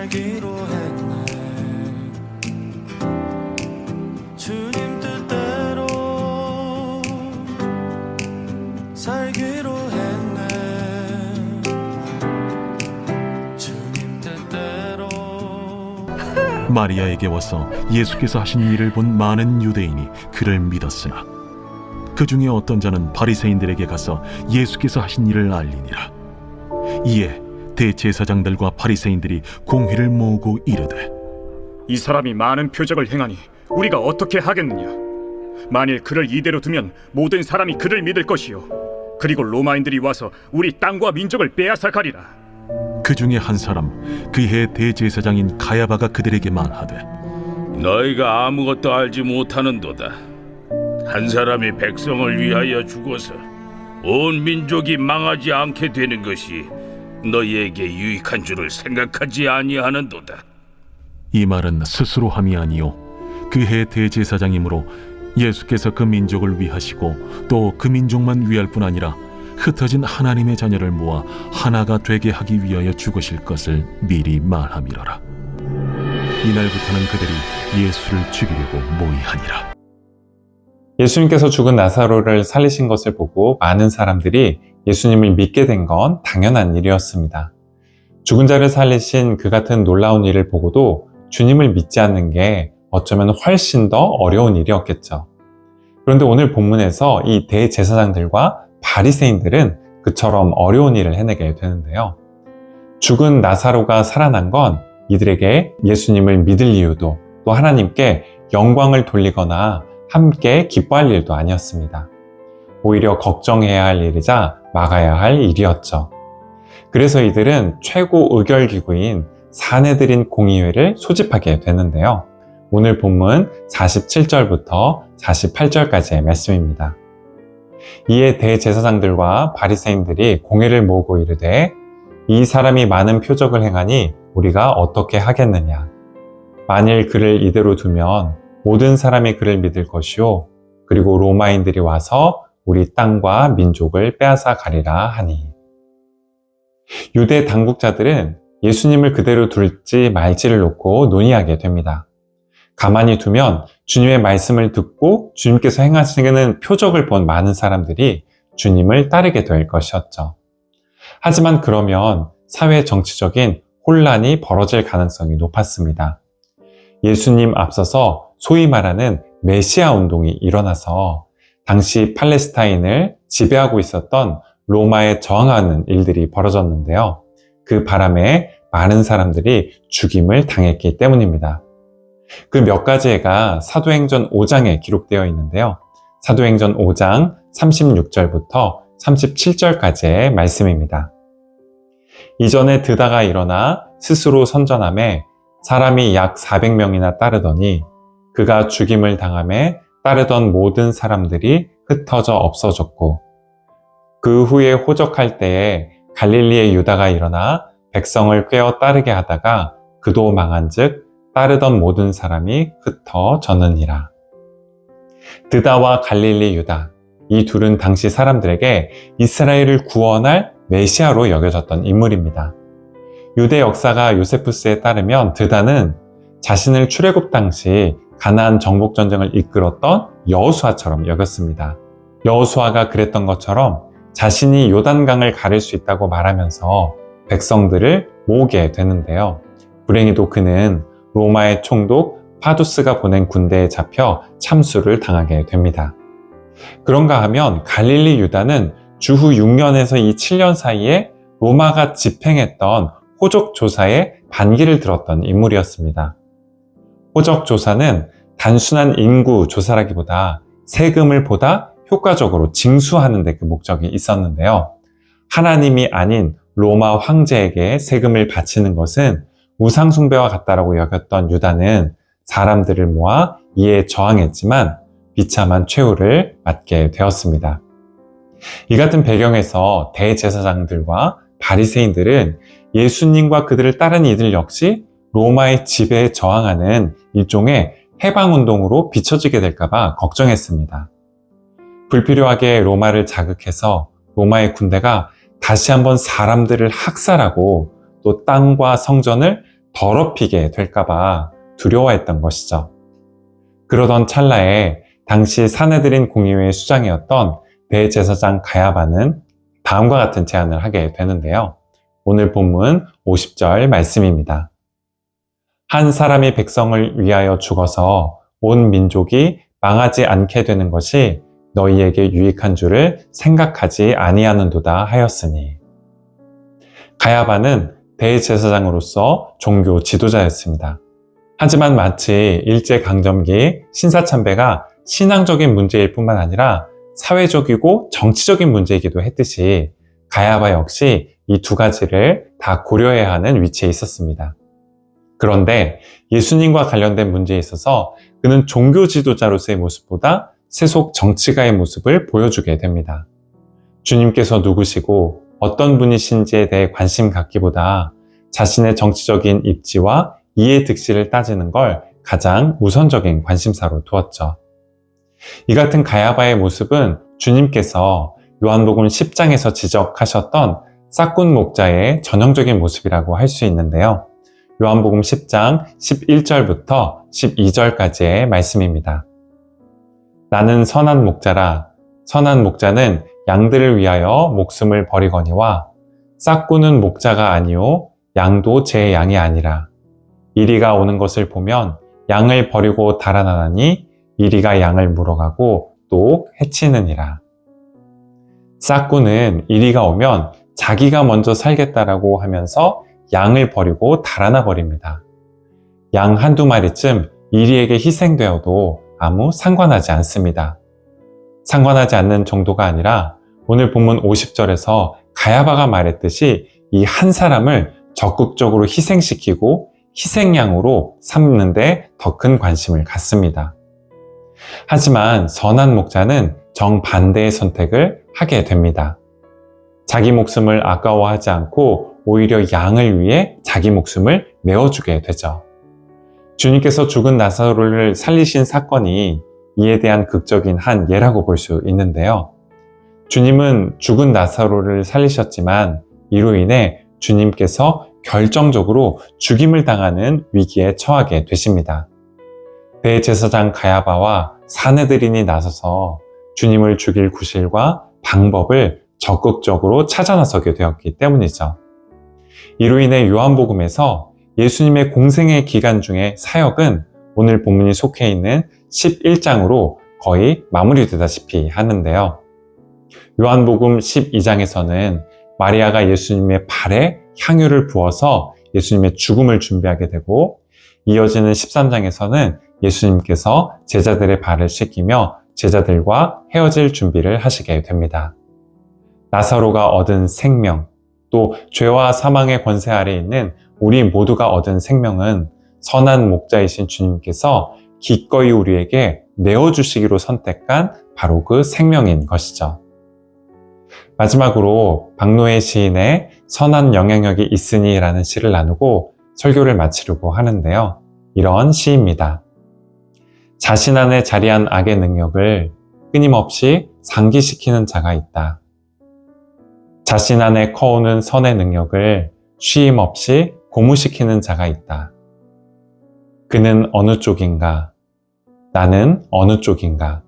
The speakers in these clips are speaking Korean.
살기로 했네. 주님 뜻대로 살기로 했네. 주님 뜻대로. 마리아에게 와서 예수께서 하신 일을 본 많은 유대인이 그를 믿었으나 그 중에 어떤 자는 바리새인들에게 가서 예수께서 하신 일을 알리니라. 이에 대제사장들과 바리새인들이 공회를 모으고 이르되, 이 사람이 많은 표적을 행하니 우리가 어떻게 하겠느냐? 만일 그를 이대로 두면 모든 사람이 그를 믿을 것이요, 그리고 로마인들이 와서 우리 땅과 민족을 빼앗아 가리라. 그 중에 한 사람 그 해 대제사장인 가야바가 그들에게 말하되, 너희가 아무것도 알지 못하는도다. 한 사람이 백성을 위하여 죽어서 온 민족이 망하지 않게 되는 것이 너희에게 유익한 줄을 생각하지 아니하는도다. 이 말은 스스로 함이 아니요 그 해 대제사장이므로 예수께서 그 민족을 위하시고 또 그 민족만 위할 뿐 아니라 흩어진 하나님의 자녀를 모아 하나가 되게 하기 위하여 죽으실 것을 미리 말함이로라. 이날부터는 그들이 예수를 죽이려고 모의하니라. 예수님께서 죽은 나사로를 살리신 것을 보고 많은 사람들이 예수님을 믿게 된 건 당연한 일이었습니다. 죽은 자를 살리신 그 같은 놀라운 일을 보고도 주님을 믿지 않는 게 어쩌면 훨씬 더 어려운 일이었겠죠. 그런데 오늘 본문에서 이 대제사장들과 바리새인들은 그처럼 어려운 일을 해내게 되는데요. 죽은 나사로가 살아난 건 이들에게 예수님을 믿을 이유도, 또 하나님께 영광을 돌리거나 함께 기뻐할 일도 아니었습니다. 오히려 걱정해야 할 일이자 막아야 할 일이었죠. 그래서 이들은 최고 의결기구인 사내들인 공의회를 소집하게 되는데요. 오늘 본문 47절부터 48절까지의 말씀입니다. 이에 대제사장들과 바리새인들이 공회를 모으고 이르되, 이 사람이 많은 표적을 행하니 우리가 어떻게 하겠느냐? 만일 그를 이대로 두면 모든 사람이 그를 믿을 것이요, 그리고 로마인들이 와서 우리 땅과 민족을 빼앗아 가리라 하니. 유대 당국자들은 예수님을 그대로 둘지 말지를 놓고 논의하게 됩니다. 가만히 두면 주님의 말씀을 듣고 주님께서 행하시는 표적을 본 많은 사람들이 주님을 따르게 될 것이었죠. 하지만 그러면 사회 정치적인 혼란이 벌어질 가능성이 높았습니다. 예수님 앞서서 소위 말하는 메시아 운동이 일어나서 당시 팔레스타인을 지배하고 있었던 로마에 저항하는 일들이 벌어졌는데요. 그 바람에 많은 사람들이 죽임을 당했기 때문입니다. 그 몇 가지가 사도행전 5장에 기록되어 있는데요. 사도행전 5장 36절부터 37절까지의 말씀입니다. 이전에 드다가 일어나 스스로 선전하매 사람이 약 400명이나 따르더니 그가 죽임을 당하매 따르던 모든 사람들이 흩어져 없어졌고, 그 후에 호적할 때에 갈릴리의 유다가 일어나 백성을 꿰어 따르게 하다가 그도 망한즉 따르던 모든 사람이 흩어졌느니라. 드다와 갈릴리 유다, 이 둘은 당시 사람들에게 이스라엘을 구원할 메시아로 여겨졌던 인물입니다. 유대 역사가 요세푸스에 따르면 드다는 자신을 출애굽 당시 가나안 정복 전쟁을 이끌었던 여호수아처럼 여겼습니다. 여호수아가 그랬던 것처럼 자신이 요단강을 가를 수 있다고 말하면서 백성들을 모으게 되는데요. 불행히도 그는 로마의 총독 파두스가 보낸 군대에 잡혀 참수를 당하게 됩니다. 그런가 하면 갈릴리 유다는 주후 6년에서 이 7년 사이에 로마가 집행했던 호적 조사에 반기를 들었던 인물이었습니다. 호적 조사는 단순한 인구 조사라기보다 세금을 보다 효과적으로 징수하는 데 그 목적이 있었는데요. 하나님이 아닌 로마 황제에게 세금을 바치는 것은 우상숭배와 같다라고 여겼던 유다는 사람들을 모아 이에 저항했지만 비참한 최후를 맞게 되었습니다. 이 같은 배경에서 대제사장들과 바리새인들은 예수님과 그들을 따른 이들 역시 로마의 지배에 저항하는 일종의 해방운동으로 비춰지게 될까봐 걱정했습니다. 불필요하게 로마를 자극해서 로마의 군대가 다시 한번 사람들을 학살하고 또 땅과 성전을 더럽히게 될까봐 두려워했던 것이죠. 그러던 찰나에 당시 사내들인 공의회의 수장이었던 대제사장 가야바는 다음과 같은 제안을 하게 되는데요. 오늘 본문 50절 말씀입니다. 한 사람이 백성을 위하여 죽어서 온 민족이 망하지 않게 되는 것이 너희에게 유익한 줄을 생각하지 아니하는도다 하였으니. 가야바는 대제사장으로서 종교 지도자였습니다. 하지만 마치 일제강점기 신사참배가 신앙적인 문제일 뿐만 아니라 사회적이고 정치적인 문제이기도 했듯이 가야바 역시 이 두 가지를 다 고려해야 하는 위치에 있었습니다. 그런데 예수님과 관련된 문제에 있어서 그는 종교 지도자로서의 모습보다 세속 정치가의 모습을 보여주게 됩니다. 주님께서 누구시고 어떤 분이신지에 대해 관심 갖기보다 자신의 정치적인 입지와 이해 득실을 따지는 걸 가장 우선적인 관심사로 두었죠. 이 같은 가야바의 모습은 주님께서 요한복음 10장에서 지적하셨던 싹군 목자의 전형적인 모습이라고 할 수 있는데요. 요한복음 10장 11절부터 12절까지의 말씀입니다. 나는 선한 목자라. 선한 목자는 양들을 위하여 목숨을 버리거니와 싹군은 목자가 아니요 양도 제 양이 아니라. 이리가 오는 것을 보면 양을 버리고 달아나니 이리가 양을 물어가고 또 해치느니라. 싹군은 이리가 오면 자기가 먼저 살겠다라고 하면서 양을 버리고 달아나 버립니다. 양 한두 마리쯤 이리에게 희생되어도 아무 상관하지 않습니다. 상관하지 않는 정도가 아니라 오늘 본문 50절에서 가야바가 말했듯이 이 한 사람을 적극적으로 희생시키고 희생양으로 삼는데 더 큰 관심을 갖습니다. 하지만 선한 목자는 정반대의 선택을 하게 됩니다. 자기 목숨을 아까워하지 않고 오히려 양을 위해 자기 목숨을 내어주게 되죠. 주님께서 죽은 나사로를 살리신 사건이 이에 대한 극적인 한 예라고 볼 수 있는데요. 주님은 죽은 나사로를 살리셨지만 이로 인해 주님께서 결정적으로 죽임을 당하는 위기에 처하게 되십니다. 대제사장 가야바와 사내들인이 나서서 주님을 죽일 구실과 방법을 적극적으로 찾아 나서게 되었기 때문이죠. 이로 인해 요한복음에서 예수님의 공생의 기간 중에 사역은 오늘 본문이 속해 있는 11장으로 거의 마무리되다시피 하는데요. 요한복음 12장에서는 마리아가 예수님의 발에 향유를 부어서 예수님의 죽음을 준비하게 되고, 이어지는 13장에서는 예수님께서 제자들의 발을 씻기며 제자들과 헤어질 준비를 하시게 됩니다. 나사로가 얻은 생명, 또 죄와 사망의 권세 아래 있는 우리 모두가 얻은 생명은 선한 목자이신 주님께서 기꺼이 우리에게 내어주시기로 선택한 바로 그 생명인 것이죠. 마지막으로 박노해 시인의 선한 영향력이 있으니 라는 시를 나누고 설교를 마치려고 하는데요. 이런 시입니다. 자신 안에 자리한 악의 능력을 끊임없이 상기시키는 자가 있다. 자신 안에 커오는 선의 능력을 쉼없이 고무시키는 자가 있다. 그는 어느 쪽인가? 나는 어느 쪽인가?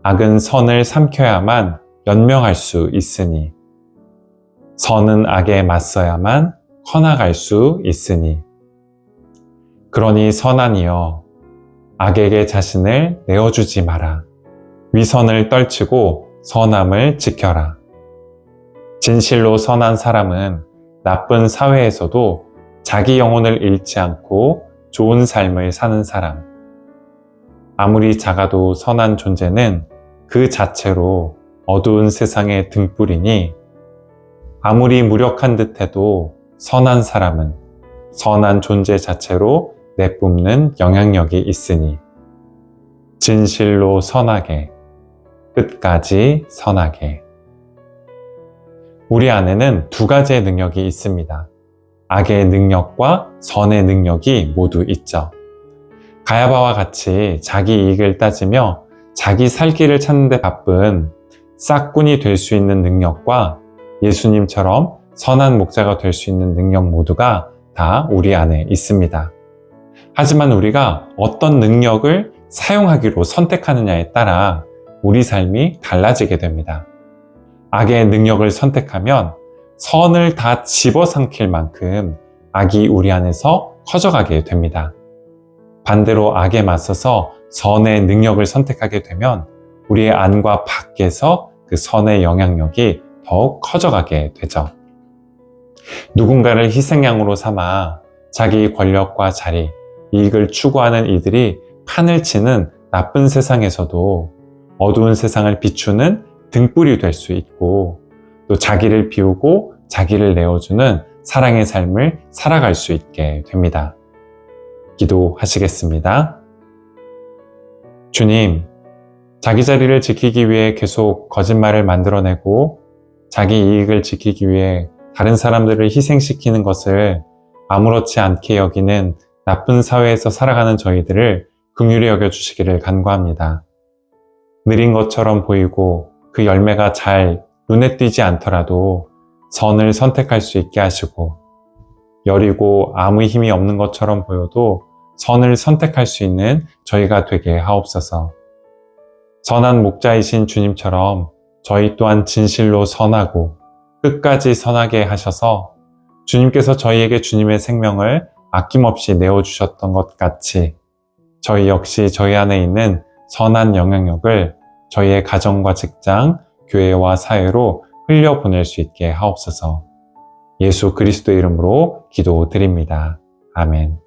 악은 선을 삼켜야만 연명할 수 있으니, 선은 악에 맞서야만 커나갈 수 있으니, 그러니 선한이여, 악에게 자신을 내어주지 마라. 위선을 떨치고 선함을 지켜라. 진실로 선한 사람은 나쁜 사회에서도 자기 영혼을 잃지 않고 좋은 삶을 사는 사람. 아무리 작아도 선한 존재는 그 자체로 어두운 세상의 등불이니, 아무리 무력한 듯해도 선한 사람은 선한 존재 자체로 내뿜는 영향력이 있으니, 진실로 선하게, 끝까지 선하게. 우리 안에는 두 가지의 능력이 있습니다. 악의 능력과 선의 능력이 모두 있죠. 가야바와 같이 자기 이익을 따지며 자기 살 길을 찾는 데 바쁜 싹군이 될 수 있는 능력과 예수님처럼 선한 목자가 될 수 있는 능력 모두가 다 우리 안에 있습니다. 하지만 우리가 어떤 능력을 사용하기로 선택하느냐에 따라 우리 삶이 달라지게 됩니다. 악의 능력을 선택하면 선을 다 집어삼킬 만큼 악이 우리 안에서 커져가게 됩니다. 반대로 악에 맞서서 선의 능력을 선택하게 되면 우리의 안과 밖에서 그 선의 영향력이 더욱 커져가게 되죠. 누군가를 희생양으로 삼아 자기 권력과 자리, 이익을 추구하는 이들이 판을 치는 나쁜 세상에서도 어두운 세상을 비추는 등불이 될 수 있고, 또 자기를 비우고 자기를 내어주는 사랑의 삶을 살아갈 수 있게 됩니다. 기도하시겠습니다. 주님, 자기 자리를 지키기 위해 계속 거짓말을 만들어내고 자기 이익을 지키기 위해 다른 사람들을 희생시키는 것을 아무렇지 않게 여기는 나쁜 사회에서 살아가는 저희들을 긍휼히 여겨주시기를 간구합니다. 느린 것처럼 보이고 그 열매가 잘 눈에 띄지 않더라도 선을 선택할 수 있게 하시고, 여리고 아무 힘이 없는 것처럼 보여도 선을 선택할 수 있는 저희가 되게 하옵소서. 선한 목자이신 주님처럼 저희 또한 진실로 선하고 끝까지 선하게 하셔서 주님께서 저희에게 주님의 생명을 아낌없이 내어주셨던 것 같이 저희 역시 저희 안에 있는 선한 영향력을 저희의 가정과 직장, 교회와 사회로 흘려보낼 수 있게 하옵소서. 예수 그리스도의 이름으로 기도드립니다. 아멘.